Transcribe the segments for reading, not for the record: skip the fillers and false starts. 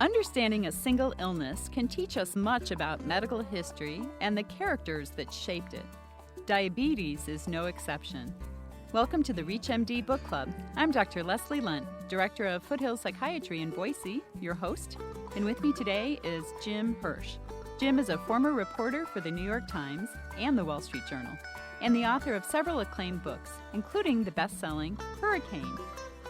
Understanding a single illness can teach us much about medical history and the characters that shaped it. Diabetes is no exception. Welcome to the ReachMD Book Club. I'm Dr. Leslie Lundt, Director of Foothill Psychiatry in Boise, your host, and with me today is Jim Hirsch. Jim is a former reporter for the New York Times and the Wall Street Journal, and the author of several acclaimed books, including the best-selling Hurricane,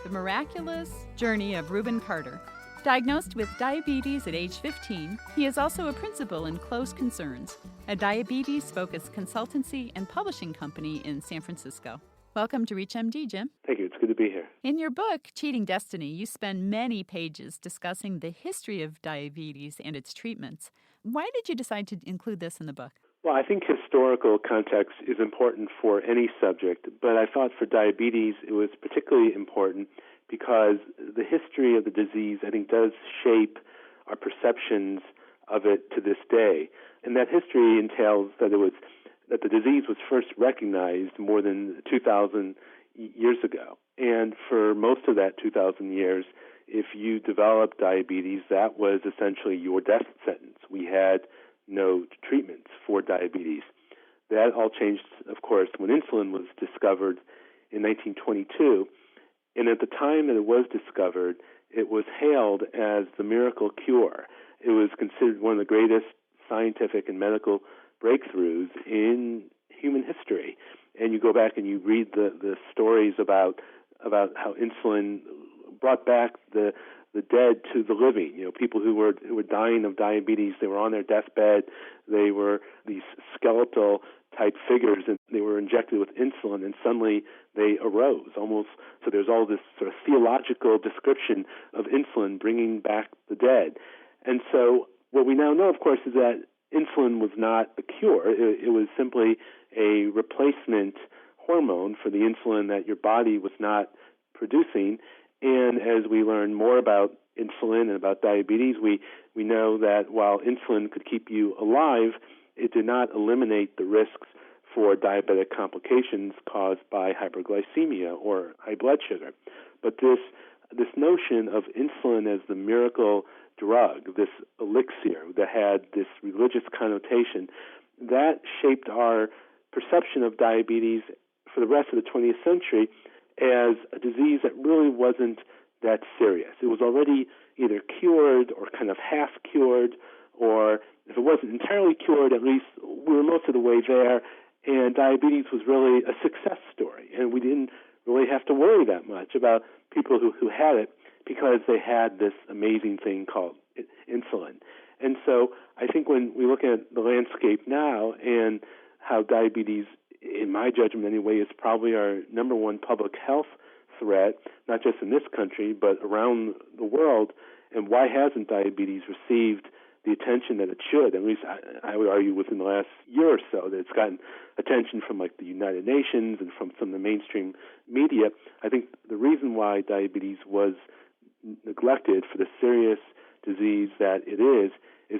The Miraculous Journey of Reuben Carter. Diagnosed with diabetes at age 15, he is also a principal in Close Concerns, a diabetes-focused consultancy and publishing company in San Francisco. Welcome to ReachMD, Jim. Thank you. It's good to be here. In your book, Cheating Destiny, you spend many pages discussing the history of diabetes and its treatments. Why did you decide to include this in the book? Well, I think historical context is important for any subject, but I thought for diabetes it was particularly important because the history of the disease, I think, does shape our perceptions of it to this day. And that history entails that the disease was first recognized more than 2,000 years ago. And for most of that 2,000 years, if you developed diabetes, that was essentially your death sentence. We had no treatments for diabetes. That all changed, of course, when insulin was discovered in 1922. And at the time that it was discovered, it was hailed as the miracle cure. It was considered one of the greatest scientific and medical breakthroughs in human history. And you go back and you read the stories about how insulin brought back the dead to the living. You know, people who were dying of diabetes, they were on their deathbed. They were these skeletal type figures, and they were injected with insulin, and suddenly they arose almost. So there's all this sort of theological description of insulin bringing back the dead. And so what we now know, of course, is that insulin was not a cure. It was simply a replacement hormone for the insulin that your body was not producing. And as we learn more about insulin and about diabetes, we know that while insulin could keep you alive, it did not eliminate the risks for diabetic complications caused by hyperglycemia or high blood sugar. But this notion of insulin as the miracle drug, this elixir that had this religious connotation, that shaped our perception of diabetes for the rest of the 20th century as a disease that really wasn't that serious. It was already either cured or kind of half cured, or if it wasn't entirely cured, at least we were most of the way there, and diabetes was really a success story. And we didn't really have to worry that much about people who had it because they had this amazing thing called insulin. And so I think when we look at the landscape now and how diabetes, in my judgment anyway, is probably our number one public health threat, not just in this country, but around the world. And why hasn't diabetes received the attention that it should? At least I would argue within the last year or so that it's gotten attention from like the United Nations and from some of the mainstream media. I think the reason why diabetes was neglected for the serious disease that it is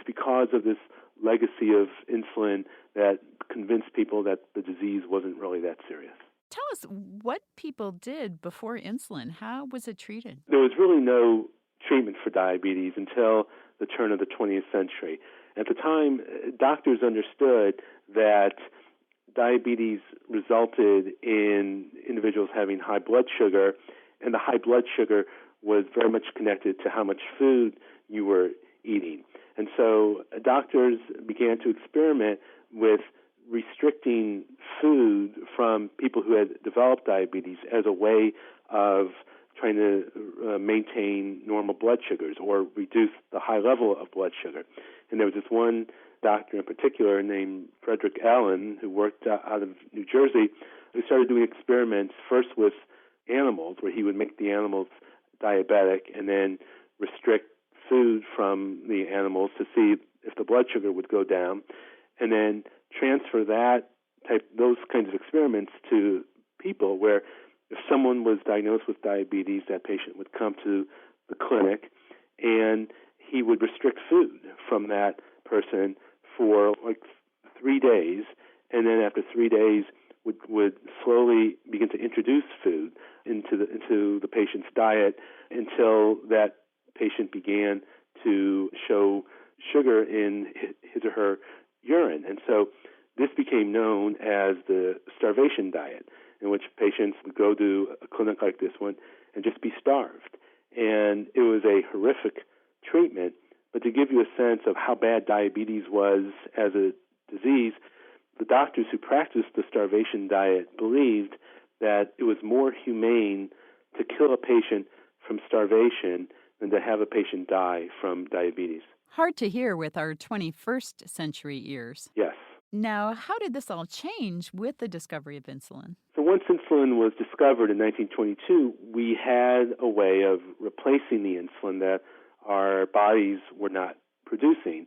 because of this legacy of insulin that convinced people that the disease wasn't really that serious. Tell us what people did before insulin. How was it treated? There was really no treatment for diabetes until the turn of the 20th century. At the time, doctors understood that diabetes resulted in individuals having high blood sugar, and the high blood sugar was very much connected to how much food you were eating. And so doctors began to experiment with restricting food from people who had developed diabetes as a way of trying to maintain normal blood sugars or reduce the high level of blood sugar. And there was this one doctor in particular named Frederick Allen who worked out of New Jersey who started doing experiments first with animals where he would make the animals diabetic and then restrict food from the animals to see if the blood sugar would go down, and then transfer those kinds of experiments to people where if someone was diagnosed with diabetes, that patient would come to the clinic and he would restrict food from that person for like 3 days, and then after 3 days would slowly begin to introduce food into the patient's diet until that patient began to show sugar in his or her urine. And so this became known as the starvation diet, in which patients would go to a clinic like this one and just be starved. And it was a horrific treatment. But to give you a sense of how bad diabetes was as a disease, the doctors who practiced the starvation diet believed that it was more humane to kill a patient from starvation than to have a patient die from diabetes. Hard to hear with our 21st century ears. Yes. Now, how did this all change with the discovery of insulin? So once insulin was discovered in 1922, we had a way of replacing the insulin that our bodies were not producing.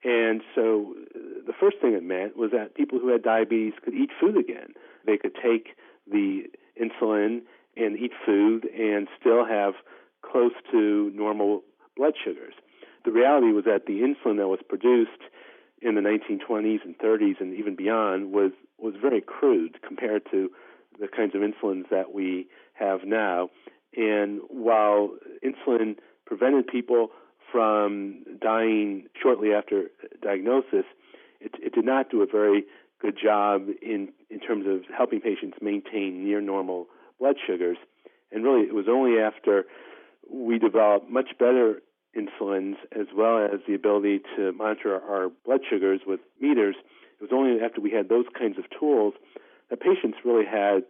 And so the first thing it meant was that people who had diabetes could eat food again. They could take the insulin and eat food and still have close to normal blood sugars. The reality was that the insulin that was produced in the 1920s and 30s and even beyond was very crude compared to the kinds of insulins that we have now. And while insulin prevented people from dying shortly after diagnosis, it did not do a very good job in terms of helping patients maintain near normal blood sugars. And really, it was only after we developed much better insulins as well as the ability to monitor our blood sugars with meters, it was only after we had those kinds of tools that patients really had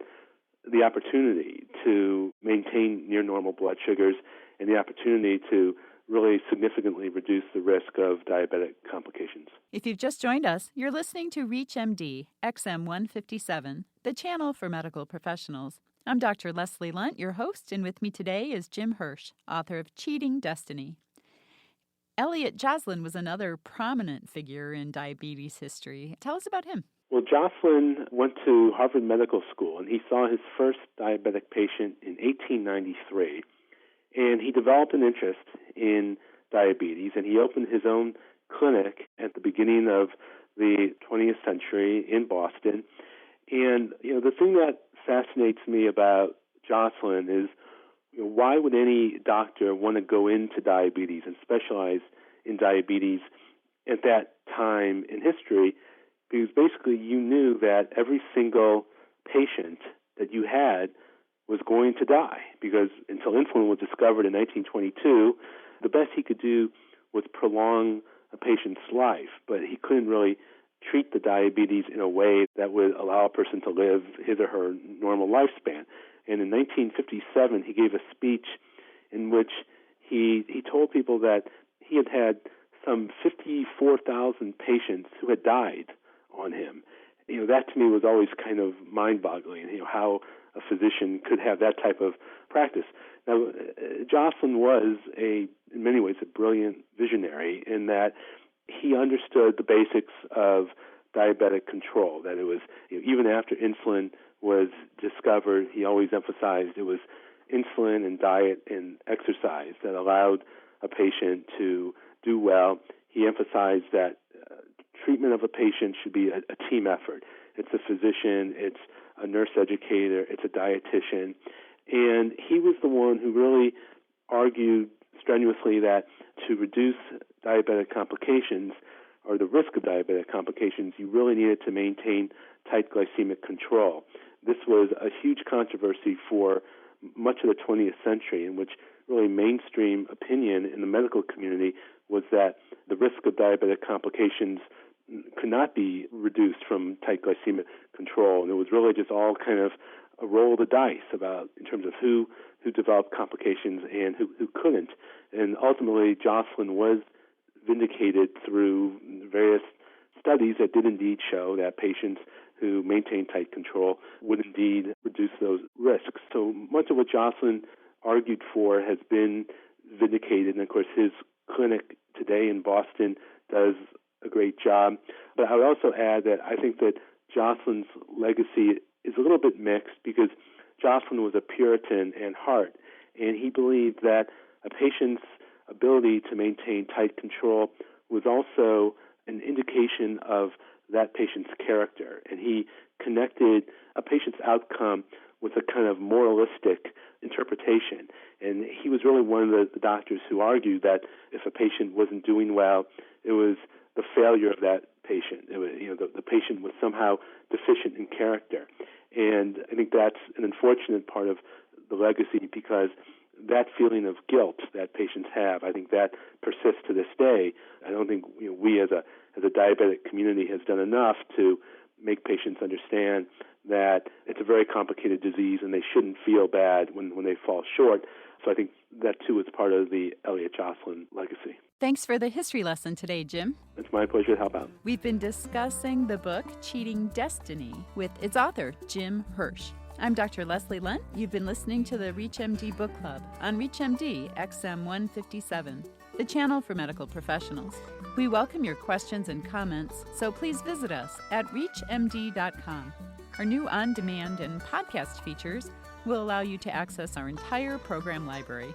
the opportunity to maintain near normal blood sugars and the opportunity to really significantly reduce the risk of diabetic complications. If you've just joined us, you're listening to ReachMD XM 157, the channel for medical professionals. I'm Dr. Leslie Lundt, your host, and with me today is Jim Hirsch, author of Cheating Destiny. Elliot Joslin was another prominent figure in diabetes history. Tell us about him. Well, Joslin went to Harvard Medical School, and he saw his first diabetic patient in 1893. And he developed an interest in diabetes, and he opened his own clinic at the beginning of the 20th century in Boston. And, the thing that fascinates me about Joslin is, why would any doctor want to go into diabetes and specialize in diabetes at that time in history? Because basically you knew that every single patient that you had was going to die, because until insulin was discovered in 1922, the best he could do was prolong a patient's life, but he couldn't really treat the diabetes in a way that would allow a person to live his or her normal lifespan. And in 1957, he gave a speech in which he told people that he had had some 54,000 patients who had died on him. That to me was always kind of mind-boggling, how a physician could have that type of practice. Now, Joslin was, in many ways, a brilliant visionary in that he understood the basics of diabetic control, that it was, even after insulin was discovered, he always emphasized it was insulin and diet and exercise that allowed a patient to do well. He emphasized that treatment of a patient should be a team effort. It's a physician, it's a nurse educator, it's a dietitian. And he was the one who really argued strenuously that to reduce diabetic complications or the risk of diabetic complications, you really needed to maintain tight glycemic control. This was a huge controversy for much of the 20th century, in which really mainstream opinion in the medical community was that the risk of diabetic complications could not be reduced from tight glycemic control. And it was really just all kind of a roll of the dice about in terms of who developed complications and who couldn't. And ultimately, Joslin was vindicated through various studies that did indeed show that patients who maintained tight control would indeed reduce those risks. So much of what Joslin argued for has been vindicated. And of course, his clinic today in Boston does a great job. But I would also add that I think that Joslin's legacy is a little bit mixed, because Joslin was a Puritan at heart, and he believed that a patient's ability to maintain tight control was also an indication of that patient's character. And he connected a patient's outcome with a kind of moralistic interpretation. And he was really one of the doctors who argued that if a patient wasn't doing well, it was the failure of that patient. It was, the patient was somehow deficient in character. And I think that's an unfortunate part of the legacy, because that feeling of guilt that patients have, I think that persists to this day. I don't think we as a diabetic community has done enough to make patients understand that it's a very complicated disease and they shouldn't feel bad when they fall short. So I think that, too, is part of the Elliot Jocelyn legacy. Thanks for the history lesson today, Jim. It's my pleasure to help out. We've been discussing the book Cheating Destiny with its author, Jim Hirsch. I'm Dr. Leslie Lundt. You've been listening to the ReachMD Book Club on ReachMD XM 157, the channel for medical professionals. We welcome your questions and comments, so please visit us at reachmd.com. Our new on-demand and podcast features will allow you to access our entire program library.